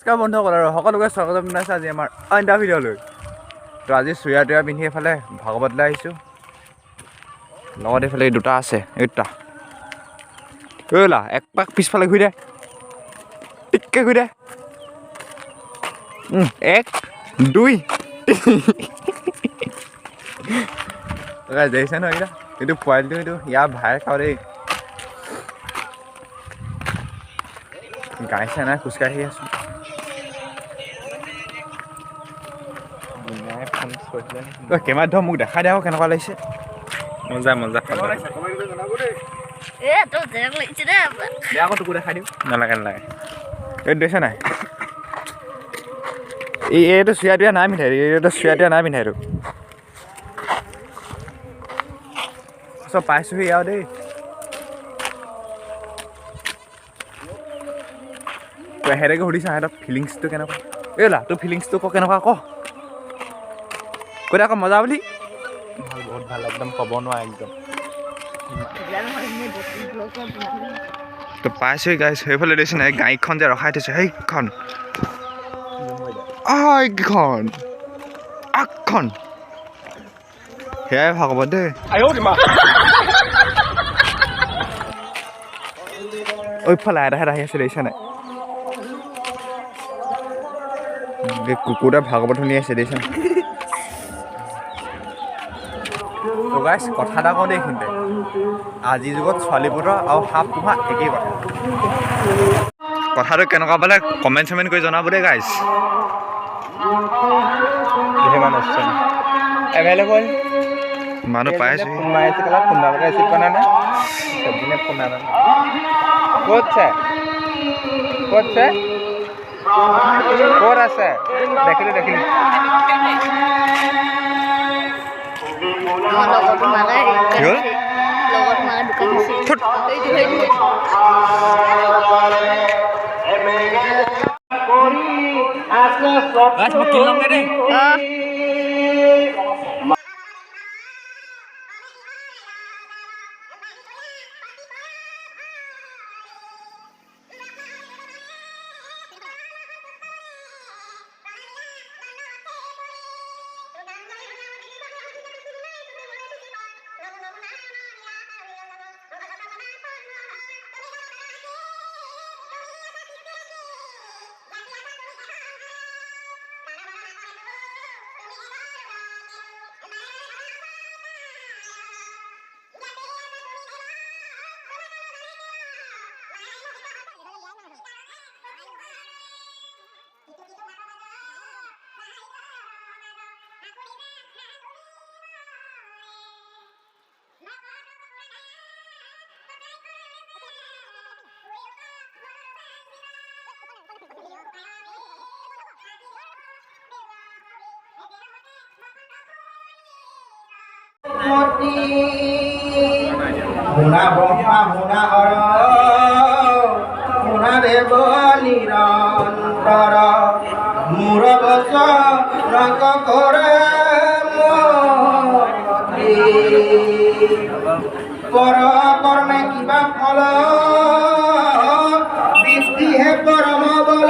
নমস্কাৰ বন্ধুসকল আৰু সকলোকে স্বাগতম জনাইছোঁ আজি আমাৰ অন্য এটা ভিডিঅ'লৈ। তো আজি চুৰিয়া টুৰিয়া পিন্ধি এইফালে ভাগৱতলৈ আহিছোঁ। লগত এইফালে এই দুটা আছে, এই দুটা ঐলা এক পাক পিছফালে ঘূৰি দে, টিককৈ ঘূৰি দে, 1 2 দেখিছে নহয় এইকেইটা, এইটো পোৱালিটো এইটো ইয়াৰ ভাই খাওঁ দেই। গাই চাই নাই খোজকাঢ়ি আছোঁ। কেমেৰাত ধৰ মোক দেখাই দে আকৌ কেনেকুৱা লাগিছে। মজা মজা আকৌ তোকো দেখাই দিওঁ। নালাগে নালাগে। এইটো দেখিছে নাই, এইটো চুৰিয়া টুৰিয়া নাই পিন্ধাই, এইটো চুৰিয়া টুৰিয়া নাই পিন্ধাই। এইটো চব পাইছোঁহি আৰু দেই। তই সেনেকৈ সুধিছা সিহঁতৰ ফিলিংছটো কেনেকুৱা। এইলা তোৰ ফিলিংছটো ক কেনেকুৱা ক কৈ দে আকৌ মজা বুলি। ভাল, বহুত ভাল, একদম ক'ব নোৱাৰা একদম। তো পাইছোঁহি গাইছ। সেইফালে দেখিছে নাই গাড়ীখন যে ৰখাই থৈছে, সেইখন এইখন আগখন সেয়াই ভাগৱত দেই। ওইফালে এটাহেঁত আহি আছে দেখিছে নাই, এই কুকুৰটা ভাগৱত শুনি আছে দেখিছে নাই। তো গাইছ কথা এটা কওঁ দেই, এইখিনিতে আজিৰ যুগত ছোৱালীবোৰৰ আৰু সাপ পোহা একেই কথা। কথাটো কেনেকুৱা পালে কমেণ্ট চমেণ্ট কৰি জনাব দেই গাইছ। এভেইলেবল মানুহ পাইছোঁ। ফোন মাৰি আছে কালাত ফোন নালাগে ৰিচিভ কৰা নাই সবদিনে ফোন নালাগে। ক'ত আছে ক'ত আছে দেখিলোঁ দেখিলোঁ। মুনা ব্ৰহ্মা মুনা হৰ মুনা দেৱ নিৰন্তৰ মূৰ বচন কৰে পৰ কৰ্মে কিবা ফল বৃদ্ধিহে পৰম বল।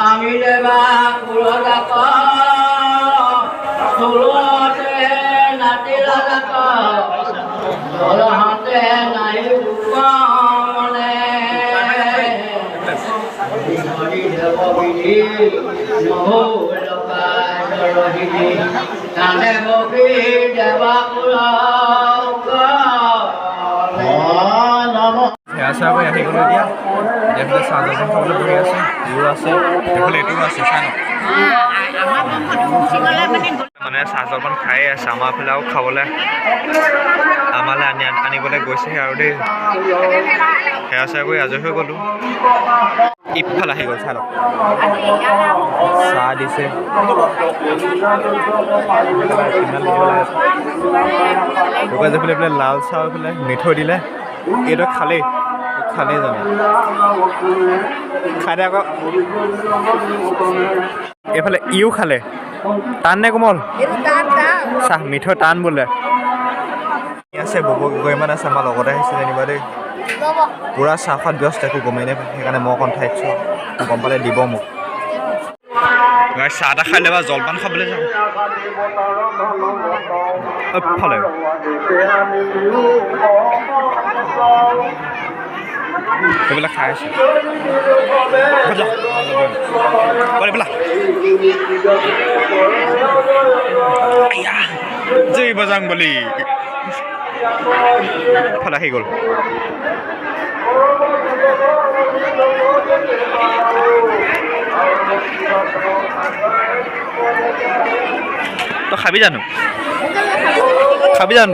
আমি দেবা কুলজাত ফুলতে নাতি লগাত দলহতে নাই মনে সেয়া চেয়া কৰি আহি গ'লো এতিয়া এইফালে চাহ জলপান খাবলৈ বহি আছে ইও আছে এইফালে এইটোও আছে চাই মানে চাহ জলপান খায়ে আছে আমাৰ ফালে আৰু খাবলৈ আমালৈ আনিবলৈ গৈছেহে আৰু দেই সেয়া চেয়া কৰি আজৰি হৈ গ'লোঁ ইফালে আহি গ'ল চাই লওক চাহ দিছে দোকান যাবলৈ পেলাই লাল চাহ পেলাই মিঠৈ দিলে এইটো খালেই জানো খাই দে আকৌ এইফালে ইও খালে টান নে কোমল চাহ মিঠৈ টান বোলে আছে বগৈমান আছে আমাৰ লগতে আহিছে যেনিবা দেই পূৰা চাহ খোৱাত ব্যস্ত একো গমেই নাপায় সেইকাৰণে মই অকণ ঠাইছোঁ গম পালে দিব মোক চাহ তাহ খাই ল'বা জলপান খাবলৈ যাওঁ ফালে এইবিলাক খাই আছে জয় বজাং বুলি ফালে আহি গ'ল তই খাবি জানো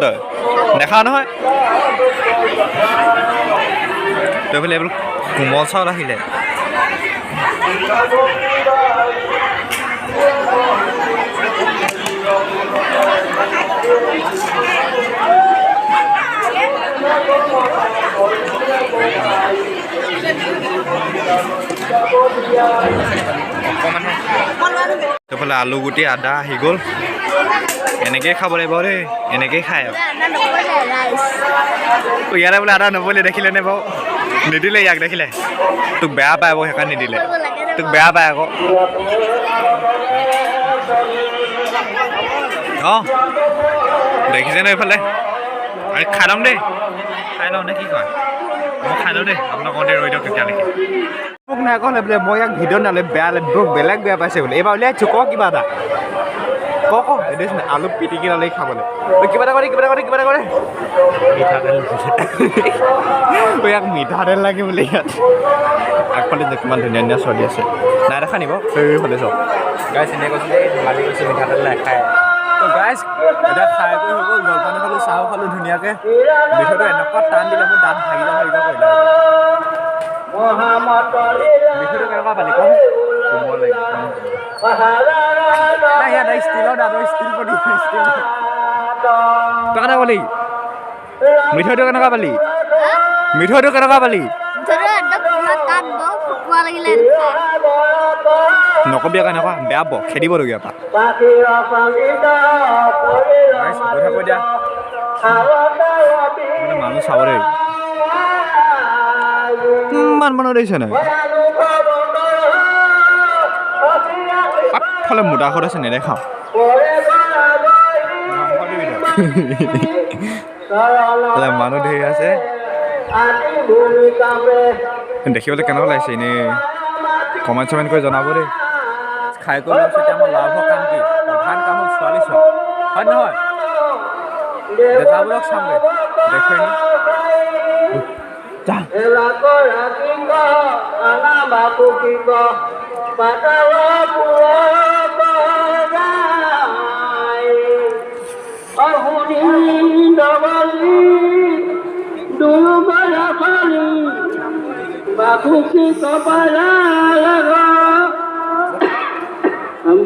তই দেখা নহয় তই বোলে এইবোৰ কোমল চাউল আহিলে অকণমান আলু গুটি আদা আহি গ'ল এনেকেই খাব লাগিব দেই এনেকেই খাই আৰু ইয়াতে বোলে আদা নবলে দেখিলে নে বাৰু নিদিলে ইয়াক দেখিলে তোক বেয়া পায় আকৌ সেইকাৰণে নিদিলে তোক বেয়া পায় আকৌ অঁ দেখিছে ন এইফালে আৰে খাই ল'ম দেই খাই লওঁ নে কি কয় মই খাই লওঁ দেই আপোনাক কওঁতে ৰৈ দিয়ক তেতিয়ালৈকে মোক নাই ক'লে বোলে মই ইয়াক ভিডিঅ' নালে বেয়া বেলেগ বেয়া পাইছে বোলে এইবাৰ উলিয়াইছোঁ ক কিবা এটা ক এইটো আলু পিটিকি ল'লে খাবলৈ কিবা এটা কৰে মিঠাতেল ইয়াক মিঠাতেল লাগে বোলে ইয়াত আগফালে যে কিমান ধুনীয়া ধুনীয়া চলি আছে নাই দেখা নিব সেইফালে চব গাইছ এনেকৈ কৈছিলে ধেমালি কৈছে মিঠাতেল নাখায় তো গাইছ এতিয়া খাই কৰি হৈ গ'ল জলপান খালোঁ চাহো খালোঁ ধুনীয়াকৈ মিঠৈটো এনেকুৱা টান দিলে মোৰ দাঁত ভাগিব কৰিলে মিঠৈটো কেনেকুৱা পালি কম কোমল লাগিব নাই ইয়াত ষ্টিলৰ দাঁতৰ ষ্টিল পৰি ষ্টিল তই কেনেকুৱা পালি মিঠৈটো কেনেকুৱা পালি নকবি আকৌ এনেকুৱা বেয়া পাব খেদিবলগীয়া পা মানুহ চাব দেই ইমান মানুহ দেখিছে নাই আগফালে মোটাখত আছে নেদেখাওঁ মানুহ ধেৰ আছে দেখিবলৈ কেনেকুৱা লাগিছে এনেই কমেণ্ট চমেণ্ট কৰি জনাব দেই খাই কৰি লৈছোঁ এতিয়া আমাৰ লাভৰ কাম কি প্ৰধান কাম হ'ল ছোৱালী চোৱা হয় নহয় দেখাবোৰক চামগৈ দেখুৱাই নি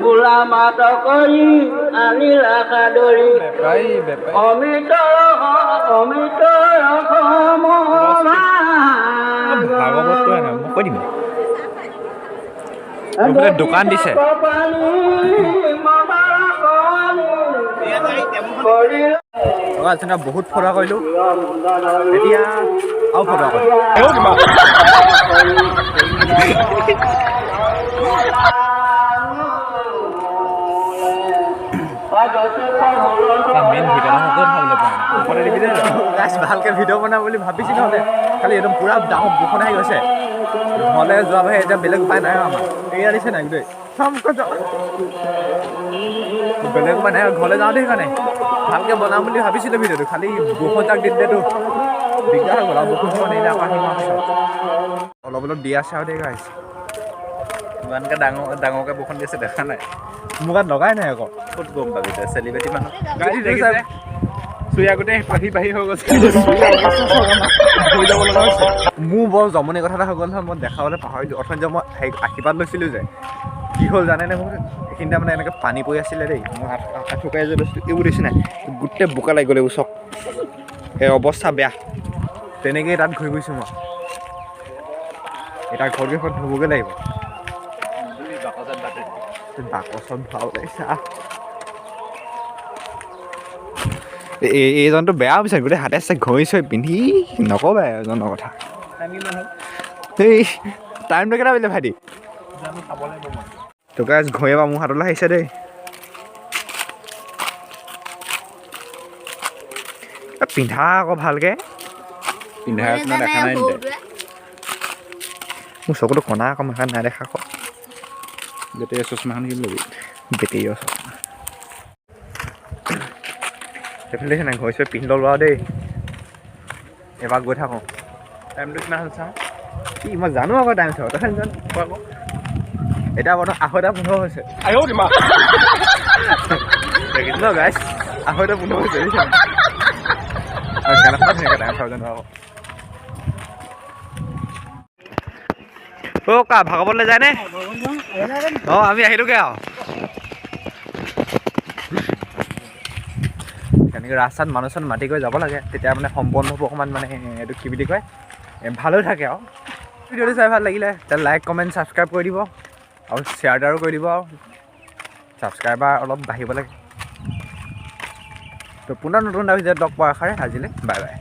বুঢ়া মাত কৰি আনিলা সাদৰি অমিত কৈ দিম দোকান দিছে বহুত ফটোৱা কৰিলোঁ এতিয়া আৰু ফটোৱা কৰিলোঁ মেইন ভিডিঅ' ক'ত খাবলৈ পাওঁ ভালকৈ ভিডিঅ' বনাওঁ বুলি ভাবিছিলোঁ নহ'লে খালি একদম পুৰা ডাঙৰ বৰষুণ আহি গৈছে ঘৰলৈ যোৱা ভাই এতিয়া বেলেগ উপায় নাই আমাৰ এয়া দিছে নাই গোটেই বেলেগ উপায় নাই ঘৰলৈ যাওঁ দেই সেইকাৰণে ভালকৈ বনাম বুলি ভাবিছিলোঁ ভিডিঅ'টো খালি বৰষুণ তাক দি দিলেতো দিগদাৰ হৈ গ'ল আৰু বৰষুণ চৰষুণ নিদিলে আকৌ আহিম পিছত অলপ অলপ দি আছে আৰু দেই গাইছ ইমানকৈ ডাঙৰকৈ বৰষুণ দি আছে দেখা নাই মোৰ গাত লগাই নাই আকৌ ক'ত গম পাবি তই চেলিব্ৰিটি মানুহ গাড়ী দেখিছে চুইয়া গোটেই বাঢ়ি হৈ গৈছে মোৰ বৰ জমনি কথা এটা হৈ গ'ল নহয় মই দেখাবলৈ পাহৰিলোঁ অথনি যে মই আশীৰ্বাদ লৈছিলোঁ যে কি হ'ল জানেনে মোক এইখিনিতে মানে এনেকৈ পানী পৰি আছিলে দেই মই আঁঠুকাই যে লৈছিলোঁ এইবোৰ দিছে নাই গোটেই বোকা লাগি গ'ল এইবোৰ চব এই অৱস্থা বেয়া তেনেকৈয়ে তাত ঘূৰি ফুৰিছোঁ মই এতিয়া ঘৰত গৈ ধুবগৈ লাগিব বাকচত ভৰাব লাগিছে এইজনটো বেয়া হৈছে গোটেই হাতে চাই ঘঁহি চৈ পিন্ধি নক'বা এজনৰ কথা এই টাইমটো কেইটা বাজিলে ভাইটি তোকে ঘঁহি এবাৰ মোৰ হাতলৈ আহিছে দেই পিন্ধা আকৌ ভালকৈ পিন্ধা আপোনাৰ দেখা নাই নি মোৰ চকুটো কণা আকৌ মাখা নাই দেখা আকৌ বেটেৰী চশমাখন কিনি ল'বি বেটেৰী চশমা সেইফালে নাই ঘঁহি চৈ পিন্ধি ল'লো আৰু দেই এবাৰ গৈ থাকোঁ টাইমটো কিমান হ'ল চাওঁ কি মই জানো আকৌ টাইম চাব তই জানো আকৌ এতিয়া বৰ্তমান 2:15 হৈছে ন গাইছ 2:15 হৈছে কেনেকুৱা টাইম চাব জানো আকৌ অ' কা ভাগৱতলৈ যায়নে অঁ আমি আহিলোগৈ আৰু তেনেকৈ ৰাস্তাত মানুহ চানুহ মাতি কৰি যাব লাগে তেতিয়া মানে সম্পন্ন হ'ব অকণমান মানে এইটো কি বুলি কয় ভালো থাকে আৰু ভিডিঅ'টো চাই ভাল লাগিলে তেতিয়া লাইক কমেণ্ট ছাবস্ক্ৰাইব কৰি দিব আৰু শ্বেয়াৰ টাৰো কৰি দিব আৰু ছাবস্ক্ৰাইবাৰ অলপ বাঢ়িব লাগে তো পুনৰ নতুন এটা ভিডিঅ'ত লগ পোৱাৰ আশাৰে আজিলৈ বাই বাই